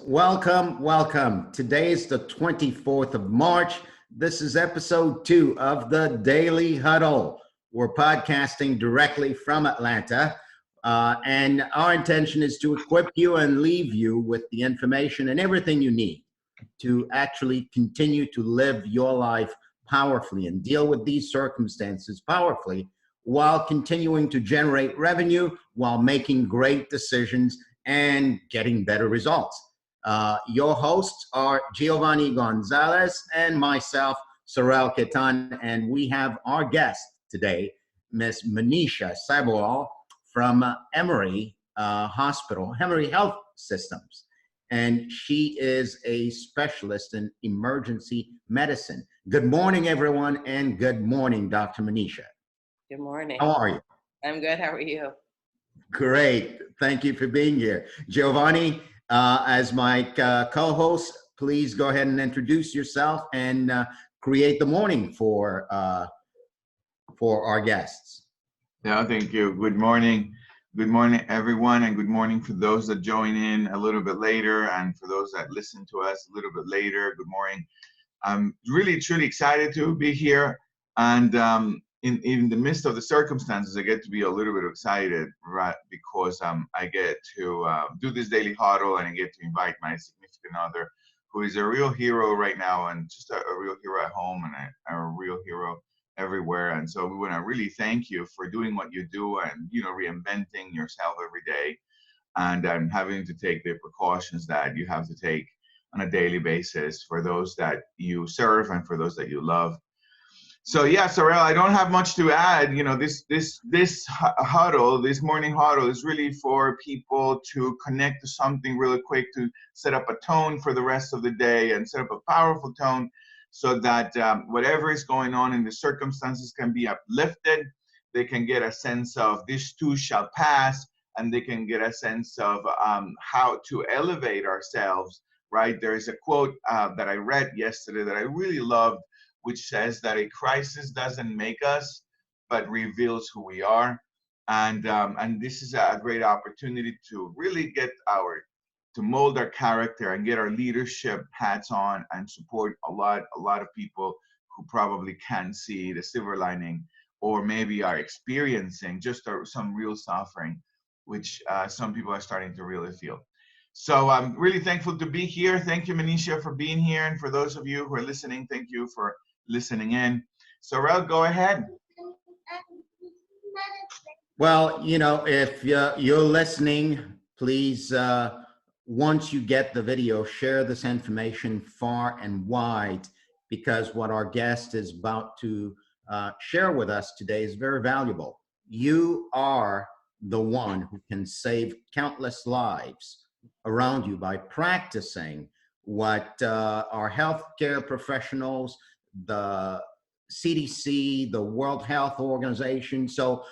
Welcome, welcome. Today is the 24th of March. This is episode 2 of the Daily Huddle. We're podcasting directly from Atlanta, and our intention is to equip you and leave you with the information and everything you need to actually continue to live your life powerfully and deal with these circumstances powerfully while continuing to generate revenue, while making great decisions and getting better results. Your hosts are Giovanni Gonzalez and myself, Saurel, Quettan, and we have our guest today, Miss Maneesha Sabharwal from Emory Hospital, Emory Health Systems. And she is a specialist in emergency medicine. Good morning, everyone, and good morning, Dr. Maneesha. Good morning. How are you? I'm good. How are you? Great. Thank you for being here. Giovanni, as my co-host, please go ahead and introduce yourself and create the morning for our guests. Yeah, thank you. Good morning. Good morning, everyone, and good morning for those that join in a little bit later and for those that listen to us a little bit later. Good morning. I'm really, truly excited to be here. And in the midst of the circumstances, I get to be a little bit excited, right? Because I get to do this daily huddle and I get to invite my significant other, who is a real hero right now and just a real hero at home and a real hero everywhere. And so we want to really thank you for doing what you do and, reinventing yourself every day and having to take the precautions that you have to take on a daily basis for those that you serve and for those that you love. So yeah, Saurel, I don't have much to add. This huddle, this morning huddle is really for people to connect to something really quick, to set up a tone for the rest of the day and set up a powerful tone so that whatever is going on in the circumstances can be uplifted. They can get a sense of this too shall pass, and they can get a sense of how to elevate ourselves, right? There is a quote that I read yesterday that I really loved, which says that a crisis doesn't make us, but reveals who we are. And this is a great opportunity to really to mold our character and get our leadership hats on and support a lot of people who probably can't see the silver lining or maybe are experiencing just some real suffering, which some people are starting to really feel. So I'm really thankful to be here. Thank you, Maneesha, for being here. And for those of you who are listening, thank you for listening in. Saurel, go ahead. Well, if you're listening, please, once you get the video, share this information far and wide, because what our guest is about to share with us today is very valuable. You are the one who can save countless lives around you by practicing what our healthcare professionals, the CDC, the World Health Organization. So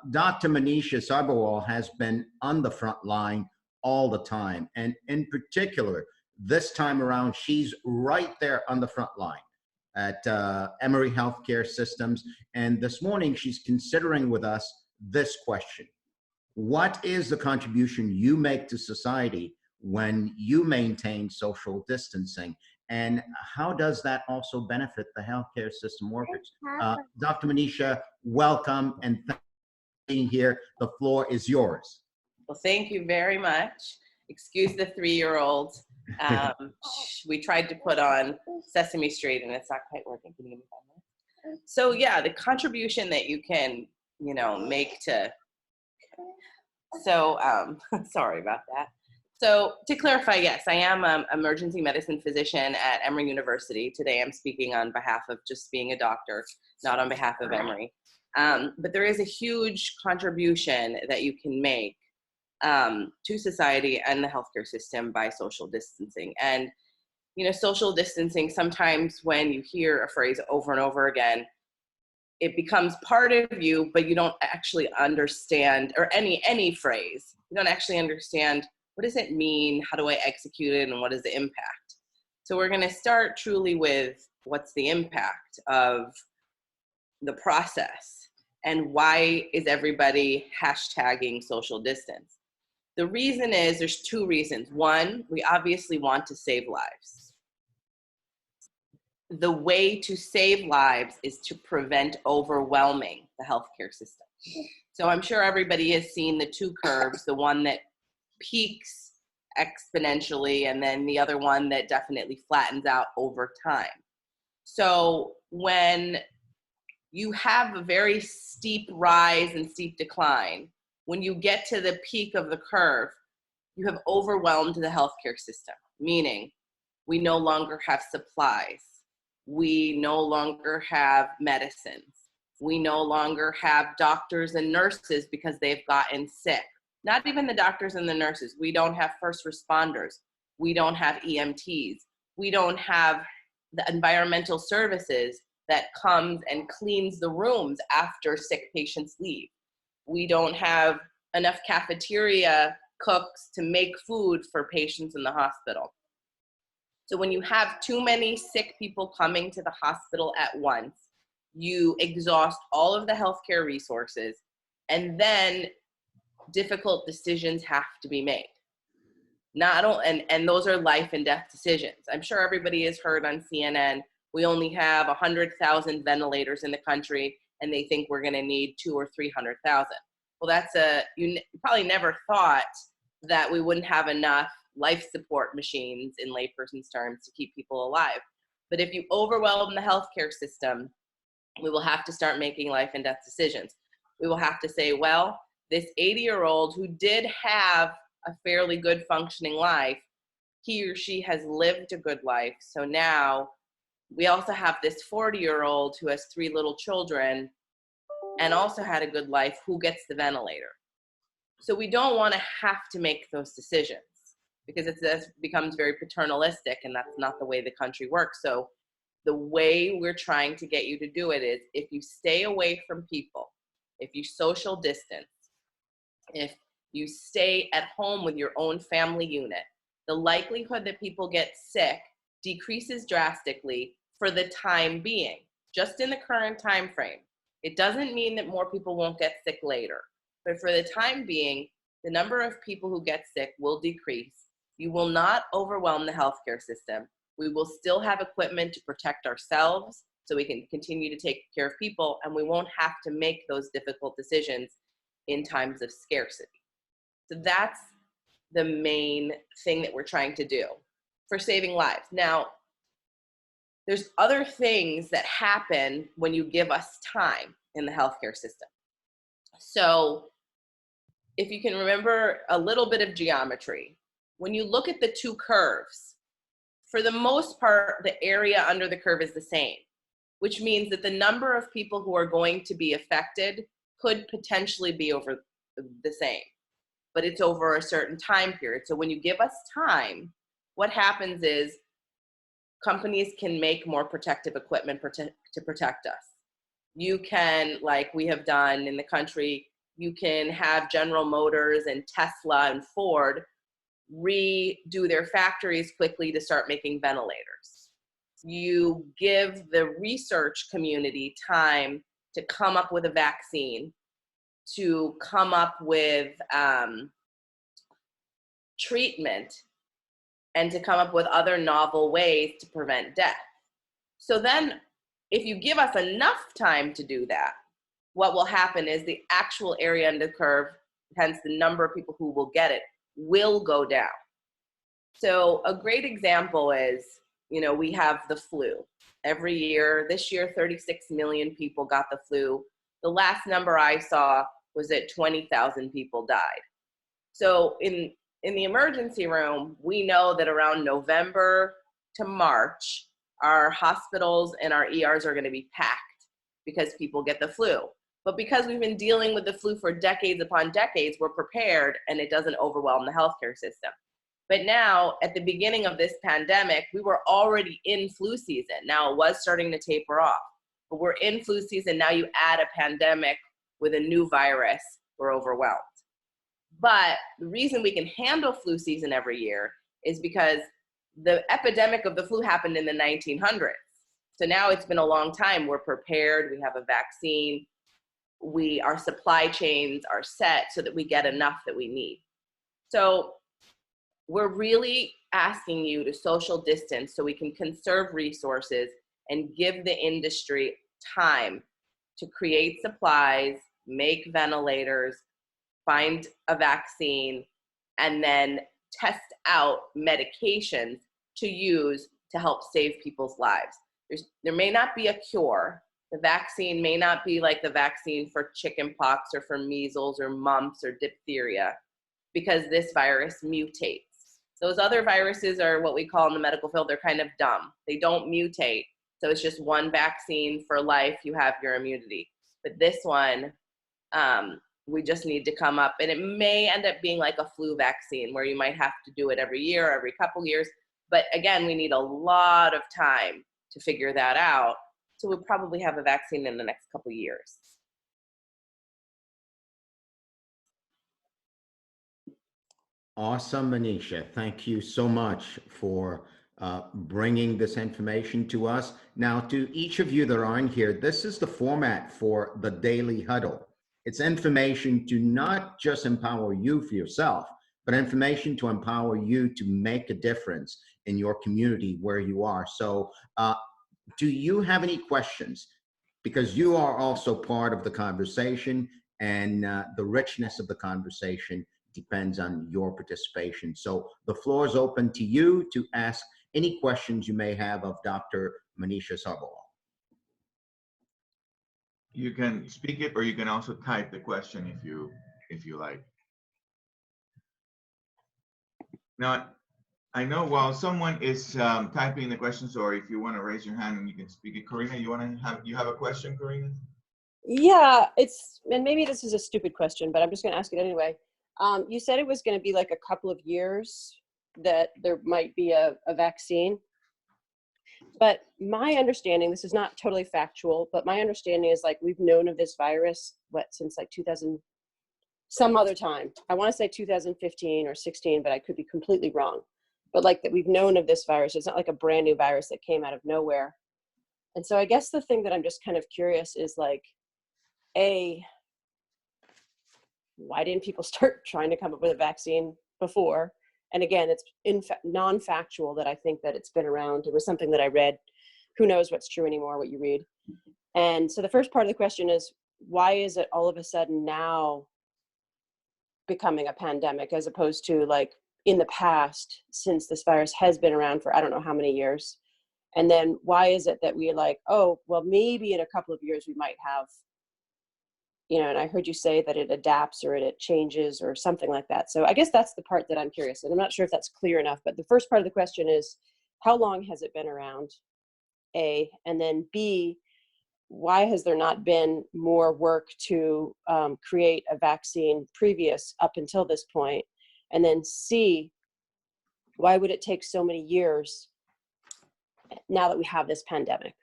Dr. Maneesha Sabharwal has been on the front line all the time. And in particular, this time around, she's right there on the front line at Emory Healthcare Systems. And this morning, she's considering with us this question: what is the contribution you make to society when you maintain social distancing? And how does that also benefit the healthcare system workers? Dr. Maneesha, welcome and thank you for being here. The floor is yours. Well, thank you very much. Excuse the 3-year-old. We tried to put on Sesame Street and it's not quite working. Can you give me 5 minutes? So yeah, the contribution that you can, make to, sorry about that. So to clarify, yes, I am an emergency medicine physician at Emory University. Today I'm speaking on behalf of just being a doctor, not on behalf of Emory. But there is a huge contribution that you can make to society and the healthcare system by social distancing. And, social distancing, sometimes when you hear a phrase over and over again, it becomes part of you, but you don't actually understand, or any phrase, you don't actually understand, what does it mean? How do I execute it? And what is the impact? So we're going to start truly with what's the impact of the process and why is everybody hashtagging social distance? The reason is, there's two reasons. One, we obviously want to save lives. The way to save lives is to prevent overwhelming the healthcare system. So I'm sure everybody has seen the two curves, the one that peaks exponentially and then the other one that definitely flattens out over time. So when you have a very steep rise and steep decline, when you get to the peak of the curve, you have overwhelmed the healthcare system, meaning we no longer have supplies. We no longer have medicines. We no longer have doctors and nurses because they've gotten sick. Not even the doctors and the nurses. We don't have first responders. We don't have EMTs. We don't have the environmental services that comes and cleans the rooms after sick patients leave. We don't have enough cafeteria cooks to make food for patients in the hospital. So when you have too many sick people coming to the hospital at once, you exhaust all of the healthcare resources, and then difficult decisions have to be made. And those are life and death decisions. I'm sure everybody has heard on CNN, we only have 100,000 ventilators in the country, and they think we're going to need 200,000 or 300,000. Well, you probably never thought that we wouldn't have enough life support machines, in layperson's terms, to keep people alive. But if you overwhelm the healthcare system, we will have to start making life and death decisions. We will have to say, well, this 80-year-old who did have a fairly good functioning life, he or she has lived a good life. So now we also have this 40-year-old who has 3 little children and also had a good life, who gets the ventilator. So we don't want to have to make those decisions, because it becomes very paternalistic, and that's not the way the country works. So the way we're trying to get you to do it is, if you stay away from people, if you social distance, if you stay at home with your own family unit, the likelihood that people get sick decreases drastically for the time being, just in the current time frame. It doesn't mean that more people won't get sick later, but for the time being, the number of people who get sick will decrease. You will not overwhelm the healthcare system. We will still have equipment to protect ourselves so we can continue to take care of people, and we won't have to make those difficult decisions in times of scarcity. So that's the main thing that we're trying to do for saving lives. Now, there's other things that happen when you give us time in the healthcare system. So if you can remember a little bit of geometry, when you look at the two curves, for the most part, the area under the curve is the same, which means that the number of people who are going to be affected could potentially be over the same, but it's over a certain time period. So when you give us time, what happens is companies can make more protective equipment to protect us. You can, like we have done in the country, you can have General Motors and Tesla and Ford redo their factories quickly to start making ventilators. You give the research community time to come up with a vaccine, to come up with treatment, and to come up with other novel ways to prevent death. So then, if you give us enough time to do that, what will happen is the actual area under the curve, hence the number of people who will get it, will go down. So a great example is, we have the flu. Every year, this year, 36 million people got the flu. The last number I saw was that 20,000 people died. So in the emergency room, we know that around November to March, our hospitals and our ERs are going to be packed because people get the flu. But because we've been dealing with the flu for decades upon decades, we're prepared and it doesn't overwhelm the healthcare system. But now, at the beginning of this pandemic, we were already in flu season. Now it was starting to taper off, but we're in flu season. Now you add a pandemic with a new virus, we're overwhelmed. But the reason we can handle flu season every year is because the epidemic of the flu happened in the 1900s. So now it's been a long time. We're prepared. We have a vaccine. Our supply chains are set so that we get enough that we need. So we're really asking you to social distance so we can conserve resources and give the industry time to create supplies, make ventilators, find a vaccine, and then test out medications to use to help save people's lives. There may not be a cure. The vaccine may not be like the vaccine for chickenpox or for measles or mumps or diphtheria, because this virus mutates. Those other viruses are what we call in the medical field, they're kind of dumb. They don't mutate. So it's just one vaccine for life, you have your immunity. But this one, we just need to come up, and it may end up being like a flu vaccine where you might have to do it every year, every couple years. But again, we need a lot of time to figure that out. So we'll probably have a vaccine in the next couple years. Awesome, Maneesha. Thank you so much for bringing this information to us. Now, to each of you that are in here, this is the format for the Daily Huddle. It's information to not just empower you for yourself, but information to empower you to make a difference in your community where you are. So do you have any questions? Because you are also part of the conversation, and the richness of the conversation depends on your participation. So the floor is open to you to ask any questions you may have of Dr. Maneesha Sabharwal. You can speak it, or you can also type the question if you like. Now, I know while someone is typing the questions, or if you want to raise your hand and you can speak it, Karina, you have a question, Karina? Yeah, and maybe this is a stupid question, but I'm just going to ask it anyway. You said it was going to be like a couple of years that there might be a vaccine. But my understanding, this is not totally factual, but my understanding is like we've known of this virus, since like 2000, some other time. I want to say 2015 or 16, but I could be completely wrong. But like that we've known of this virus. It's not like a brand new virus that came out of nowhere. And so I guess the thing that I'm just kind of curious is like, why didn't people start trying to come up with a vaccine before? And again, it's non-factual that I think that it's been around. It was something that I read. Who knows what's true anymore, what you read. And so the first part of the question is, why is it all of a sudden now becoming a pandemic as opposed to like in the past, since this virus has been around for I don't know how many years? And then why is it that we're like, oh, well, maybe in a couple of years we might have, and I heard you say that it adapts or it changes or something like that. So I guess that's the part that I'm curious. And I'm not sure if that's clear enough, but the first part of the question is, how long has it been around? A, and then B, why has there not been more work to create a vaccine previous up until this point? And then C, why would it take so many years now that we have this pandemic?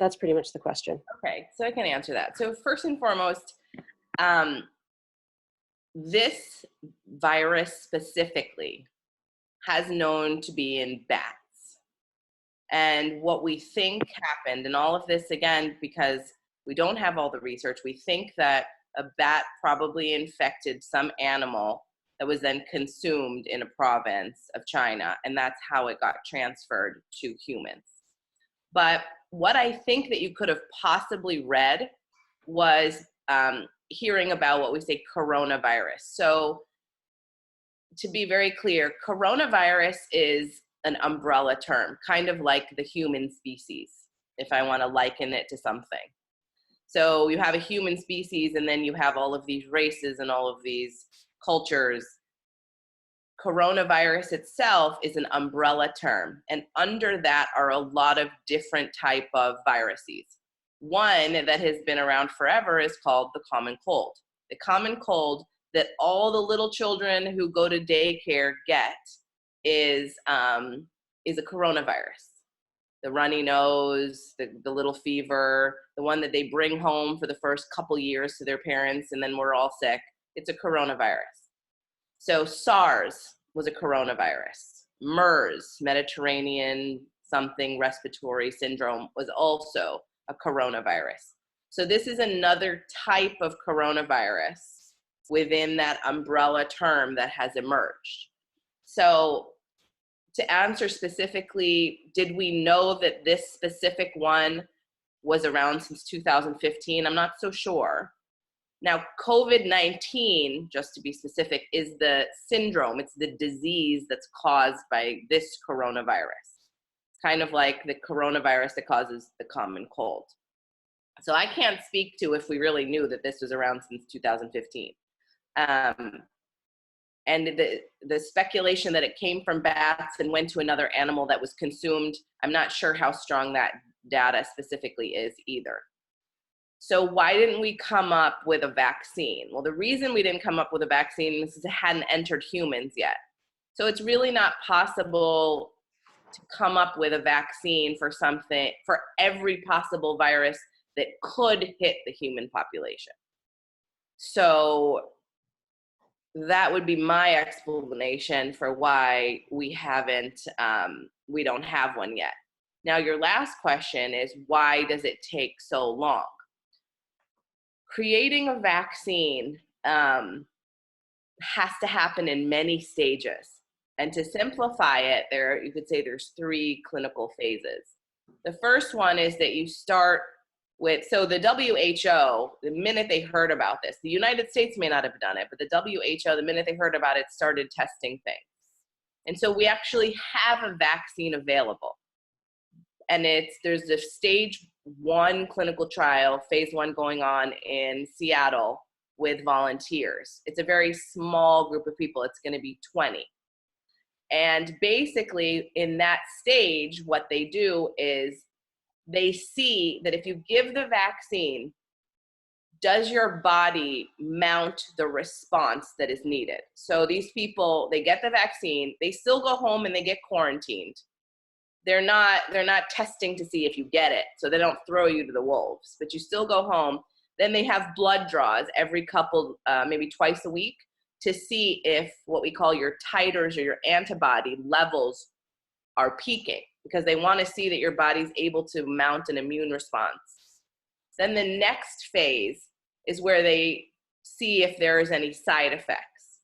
That's pretty much the question. Okay, so I can answer that. So first and foremost, this virus specifically has known to be in bats. And what we think happened, and all of this, again, because we don't have all the research, we think that a bat probably infected some animal that was then consumed in a province of China, and that's how it got transferred to humans. But what I think that you could have possibly read was hearing about what we say coronavirus. So to be very clear, coronavirus is an umbrella term, kind of like the human species, if I want to liken it to something. So you have a human species, and then you have all of these races and all of these cultures. Coronavirus itself is an umbrella term, and under that are a lot of different type of viruses. One that has been around forever is called the common cold. The common cold that all the little children who go to daycare get is a coronavirus. The runny nose, the little fever, the one that they bring home for the first couple years to their parents, and then we're all sick. It's a coronavirus. So SARS was a coronavirus. MERS, Mediterranean something respiratory syndrome, was also a coronavirus. So this is another type of coronavirus within that umbrella term that has emerged. So to answer specifically, did we know that this specific one was around since 2015? I'm not so sure. Now, COVID-19, just to be specific, is the syndrome. It's the disease that's caused by this coronavirus. It's kind of like the coronavirus that causes the common cold. So I can't speak to if we really knew that this was around since 2015. And the speculation that it came from bats and went to another animal that was consumed, I'm not sure how strong that data specifically is either. So why didn't we come up with a vaccine? Well, the reason we didn't come up with a vaccine is it hadn't entered humans yet. So it's really not possible to come up with a vaccine for something, for every possible virus that could hit the human population. So that would be my explanation for why we don't have one yet. Now, your last question is, why does it take so long? Creating a vaccine has to happen in many stages. And to simplify it, you could say there's 3 clinical phases. The first one is that you start with, so the WHO, the minute they heard about this, the United States may not have done it, but the WHO, the minute they heard about it, started testing things. And so we actually have a vaccine available. And there's a stage 1 clinical trial, phase 1 going on in Seattle with volunteers. It's a very small group of people. It's going to be 20. And basically in that stage, what they do is they see that if you give the vaccine, does your body mount the response that is needed? So these people, they get the vaccine, they still go home and they get quarantined. They're not testing to see if you get it, so they don't throw you to the wolves, but you still go home. Then they have blood draws every couple, maybe twice a week, to see if what we call your titers or your antibody levels are peaking, because they want to see that your body's able to mount an immune response. Then the next phase is where they see if there is any side effects.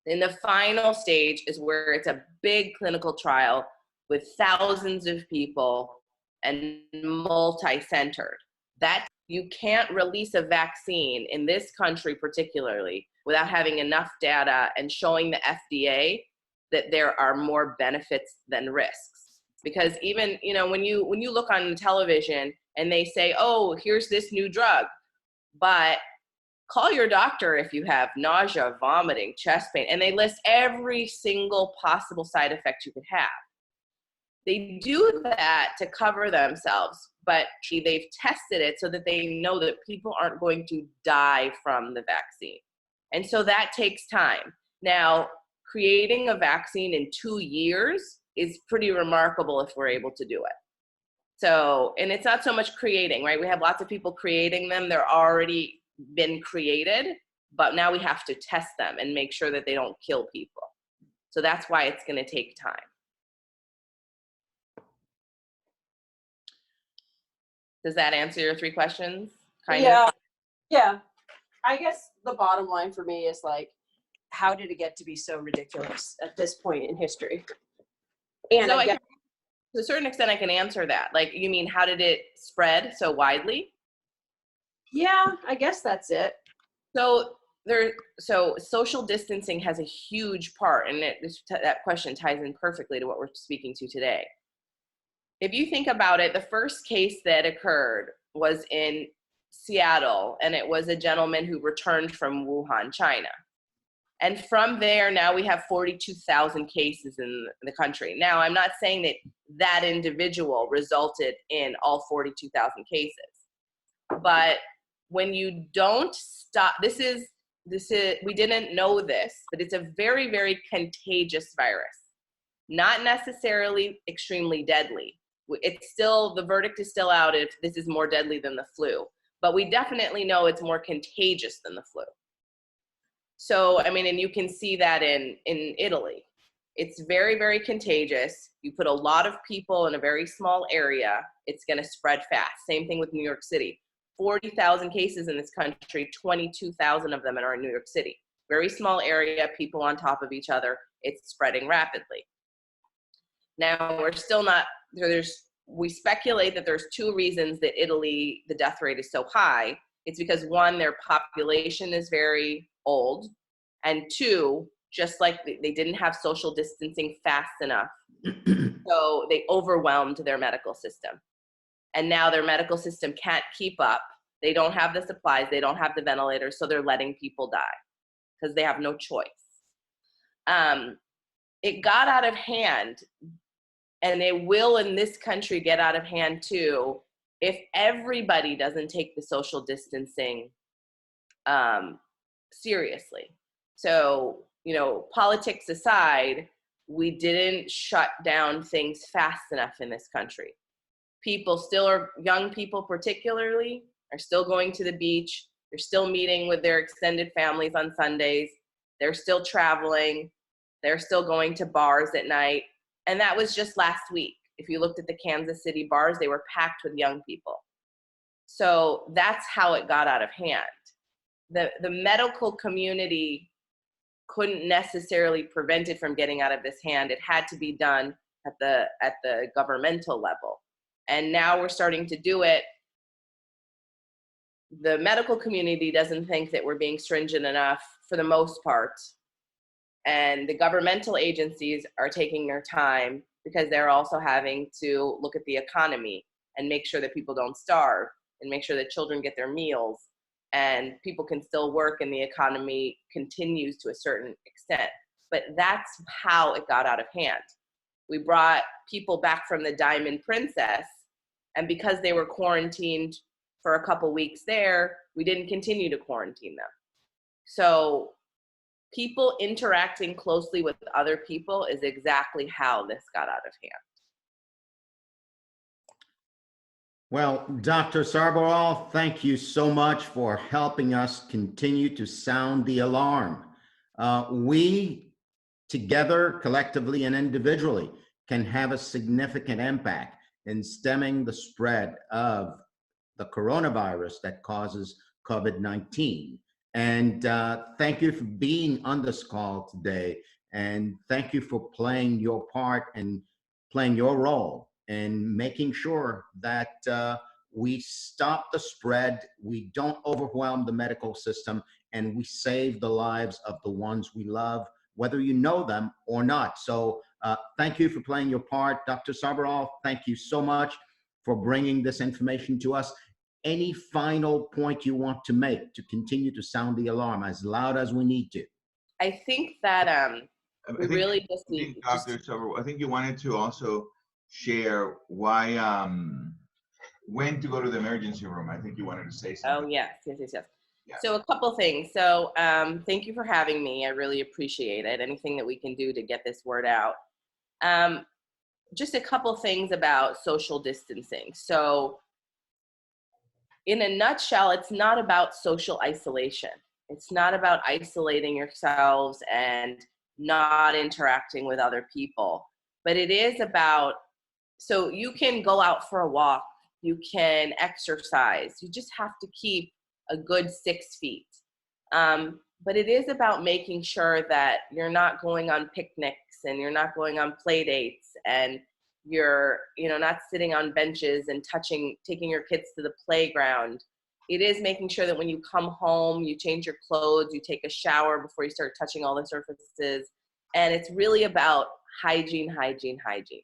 And the final stage is where it's a big clinical trial with thousands of people and multi-centered. That you can't release a vaccine in this country particularly without having enough data and showing the FDA that there are more benefits than risks. Because even, when you look on television and they say, oh, here's this new drug, but call your doctor if you have nausea, vomiting, chest pain, and they list every single possible side effect you could have. They do that to cover themselves, but they've tested it so that they know that people aren't going to die from the vaccine. And so that takes time. Now, creating a vaccine in 2 years is pretty remarkable if we're able to do it. So, and it's not so much creating, right? We have lots of people creating them. They're already been created, but now we have to test them and make sure that they don't kill people. So that's why it's going to take time. Does that answer your 3 questions? Kind of? Yeah. I guess the bottom line for me is like, how did it get to be so ridiculous at this point in history? And so to a certain extent, I can answer that. Like, you mean, how did it spread so widely? Yeah, I guess that's it. So social distancing has a huge part, and that question ties in perfectly to what we're speaking to today. If you think about it, the first case that occurred was in Seattle, and it was a gentleman who returned from Wuhan, China. And from there, now we have 42,000 cases in the country. Now, I'm not saying that that individual resulted in all 42,000 cases, but when you don't stop, we didn't know this, but it's a very, very contagious virus. Not necessarily extremely deadly. It's still, the verdict is still out if this is more deadly than the flu, but we definitely know it's more contagious than the flu. So, I mean, and you can see that in Italy. It's very, very contagious. You put a lot of people in a very small area, it's going to spread fast. Same thing with New York City. 40,000 cases in this country, 22,000 of them are in New York City. Very small area, people on top of each other. It's spreading rapidly. Now, we're still not, we speculate that there's two reasons that Italy, the death rate is so high. It's because one, their population is very old, and two, just like they didn't have social distancing fast enough. So they overwhelmed their medical system. And now their medical system can't keep up. They don't have the supplies, they don't have the ventilators, so they're letting people die because they have no choice. It got out of hand, and it will in this country get out of hand too, if everybody doesn't take the social distancing seriously. So, politics aside, we didn't shut down things fast enough in this country. People still are, young people particularly, are still going to the beach. They're still meeting with their extended families on Sundays. They're still traveling. They're still going to bars at night. And that was just last week. If you looked at the Kansas City bars, they were packed with young people. So that's how it got out of hand. The medical community couldn't necessarily prevent it from getting out of this hand. It had to be done at the governmental level. And now we're starting to do it. The medical community doesn't think that we're being stringent enough for the most part. And the governmental agencies are taking their time because they're also having to look at the economy and make sure that people don't starve and make sure that children get their meals and people can still work and the economy continues to a certain extent. But that's how it got out of hand. We brought people back from the Diamond Princess, and because they were quarantined for a couple weeks there, we didn't continue to quarantine them. So people interacting closely with other people is exactly how this got out of hand. Well, Dr. Sabharwal, thank you so much for helping us continue to sound the alarm. We together, collectively and individually, can have a significant impact in stemming the spread of the coronavirus that causes COVID-19. And thank you for being on this call today. And thank you for playing your part and playing your role in making sure that we stop the spread, we don't overwhelm the medical system, and we save the lives of the ones we love, whether you know them or not. So thank you for playing your part. Dr. Sabharwal, thank you so much for bringing this information to us. Any final point you want to make to continue to sound the alarm as loud as we need to? I think that we really just need. Dr. Sabharwal, I think you wanted to also share why, when to go to the emergency room. I think you wanted to say something. Oh, yes. Yeah. So a couple things. So thank you for having me. I really appreciate it. Anything that we can do to get this word out. Just a couple things about social distancing. So in a nutshell, it's not about social isolation. It's not about isolating yourselves and not interacting with other people, but it is about, so you can go out for a walk, you can exercise, you just have to keep a good 6 feet. But it is about making sure that you're not going on picnics and you're not going on play dates and you're not sitting on benches and taking your kids to the playground. It is making sure that when you come home, you change your clothes, you take a shower before you start touching all the surfaces. And it's really about hygiene, hygiene, hygiene.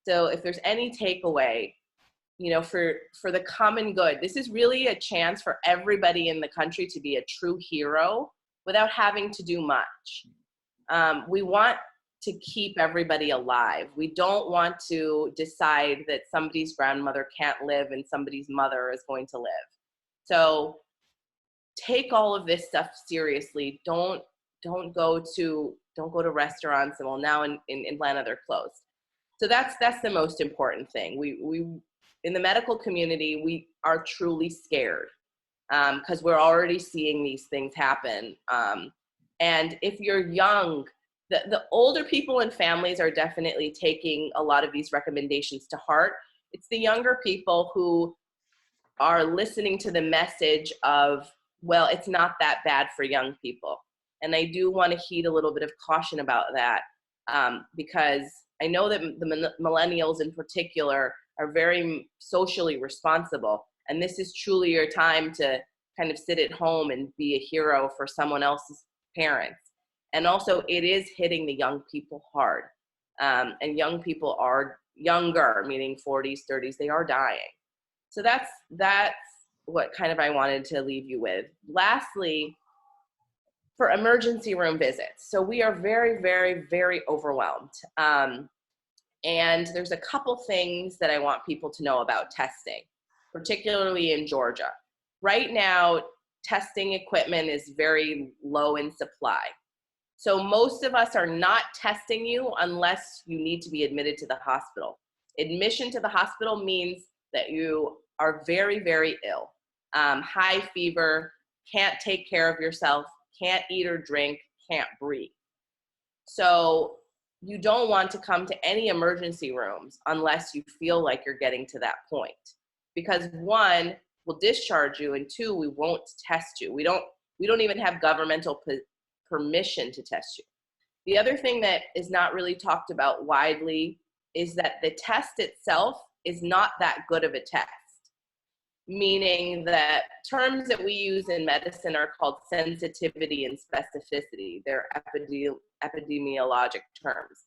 So if there's any takeaway, for the common good, this is really a chance for everybody in the country to be a true hero without having to do much. We want to keep everybody alive. We don't want to decide that somebody's grandmother can't live and somebody's mother is going to live. So take all of this stuff seriously. Don't go to restaurants, and well, now in Atlanta they're closed. So that's the most important thing. We in the medical community, we are truly scared because we're already seeing these things happen. And if you're young, the older people and families are definitely taking a lot of these recommendations to heart. It's the younger people who are listening to the message of, well, it's not that bad for young people. And I do want to heed a little bit of caution about that, because I know that the millennials in particular are very socially responsible. And this is truly your time to kind of sit at home and be a hero for someone else's parents. And also it is hitting the young people hard. And young people are younger, meaning 40s, 30s, they are dying. So that's what kind of I wanted to leave you with. Lastly, for emergency room visits. So we are very, very, very overwhelmed. And there's a couple things that I want people to know about testing, particularly in Georgia. Right now, testing equipment is very low in supply. So most of us are not testing you unless you need to be admitted to the hospital. Admission to the hospital means that you are very, very ill, high fever, can't take care of yourself, can't eat or drink, can't breathe. So you don't want to come to any emergency rooms unless you feel like you're getting to that point. Because one, we'll discharge you, and two, we won't test you. We don't even have governmental permission to test you. The other thing that is not really talked about widely is that the test itself is not that good of a test. Meaning that terms that we use in medicine are called sensitivity and specificity. They're epidemiologic terms.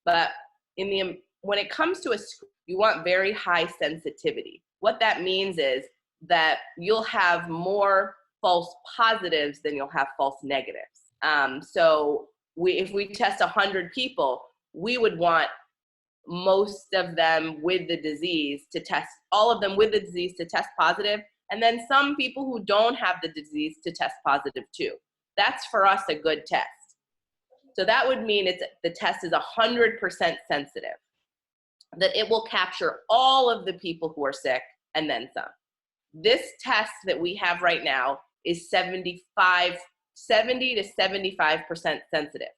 But when it comes to you want very high sensitivity. What that means is that you'll have more false positives than you'll have false negatives. So if we test 100 people, we would want most of them with the disease to test, all of them with the disease to test positive, and then some people who don't have the disease to test positive too. That's for us a good test. So that would mean the test is 100% sensitive, that it will capture all of the people who are sick and then some. This test that we have right now is 70 to 75% sensitive.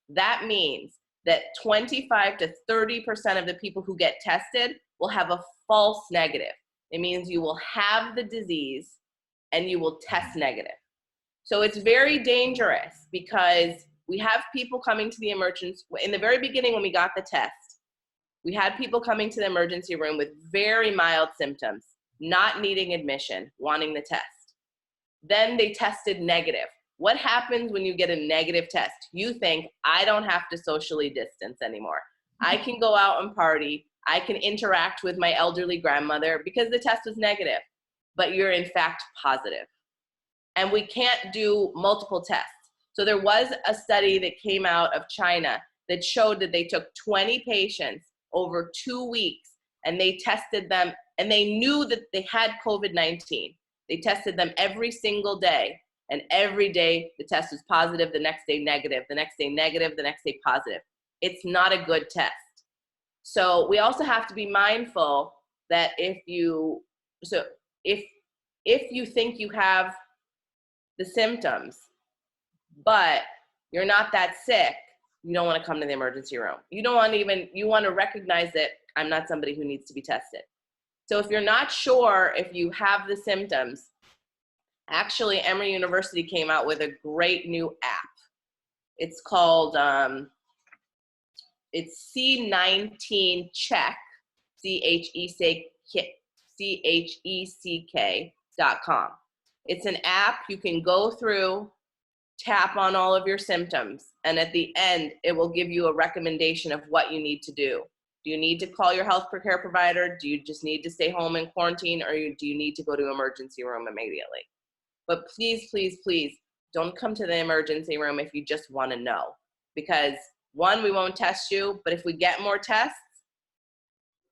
That means that 25 to 30% of the people who get tested will have a false negative. It means you will have the disease and you will test negative. So it's very dangerous because we have people coming to the emergency. In the very beginning when we got the test, we had people coming to the emergency room with very mild symptoms, not needing admission, wanting the test. Then they tested negative. What happens when you get a negative test? You think, I don't have to socially distance anymore. I can go out and party. I can interact with my elderly grandmother because the test was negative, but you're in fact positive. And we can't do multiple tests. So there was a study that came out of China that showed that they took 20 patients over 2 weeks and they tested them, and they knew that they had COVID-19. They tested them every single day. And every day the test was positive, the next day negative, the next day negative, the next day positive. It's not a good test. So we also have to be mindful that if you think you have the symptoms, but you're not that sick, you don't want to come to the emergency room. You want to recognize that I'm not somebody who needs to be tested. So if you're not sure if you have the symptoms, actually, Emory University came out with a great new app. It's called, it's C19 Check, CHECK.com. It's an app you can go through, tap on all of your symptoms, and at the end, it will give you a recommendation of what you need to do. Do you need to call your health care provider? Do you just need to stay home in quarantine, or do you need to go to emergency room immediately? But please, please, please don't come to the emergency room if you just want to know. Because one, we won't test you, but if we get more tests,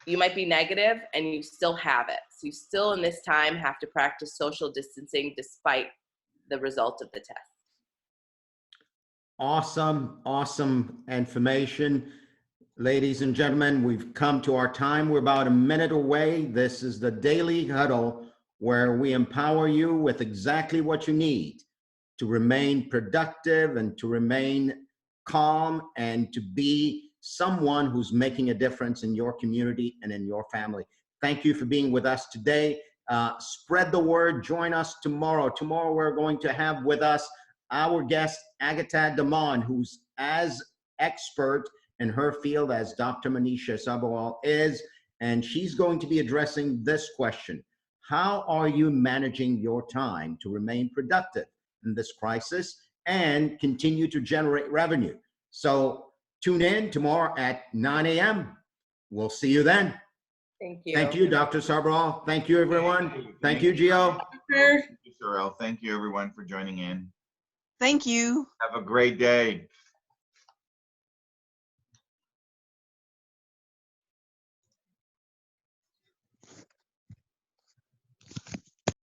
you might be negative and you still have it. So you still in this time have to practice social distancing despite the result of the test. Awesome information. Ladies and gentlemen, we've come to our time. We're about a minute away. This is the Daily Huddle, where we empower you with exactly what you need to remain productive and to remain calm and to be someone who's making a difference in your community and in your family. Thank you for being with us today. Spread the word. Join us tomorrow. Tomorrow we're going to have with us our guest, Agatha Damon, who's as expert in her field as Dr. Maneesha Sabharwal is, and she's going to be addressing this question. How are you managing your time to remain productive in this crisis and continue to generate revenue? So tune in tomorrow at 9 a.m. We'll see you then. Thank you. Thank you, Dr. Sabharwal. Thank you, everyone. Thank you, Gio. Thank you, Saurel. Thank you, everyone, for joining in. Thank you. Have a great day.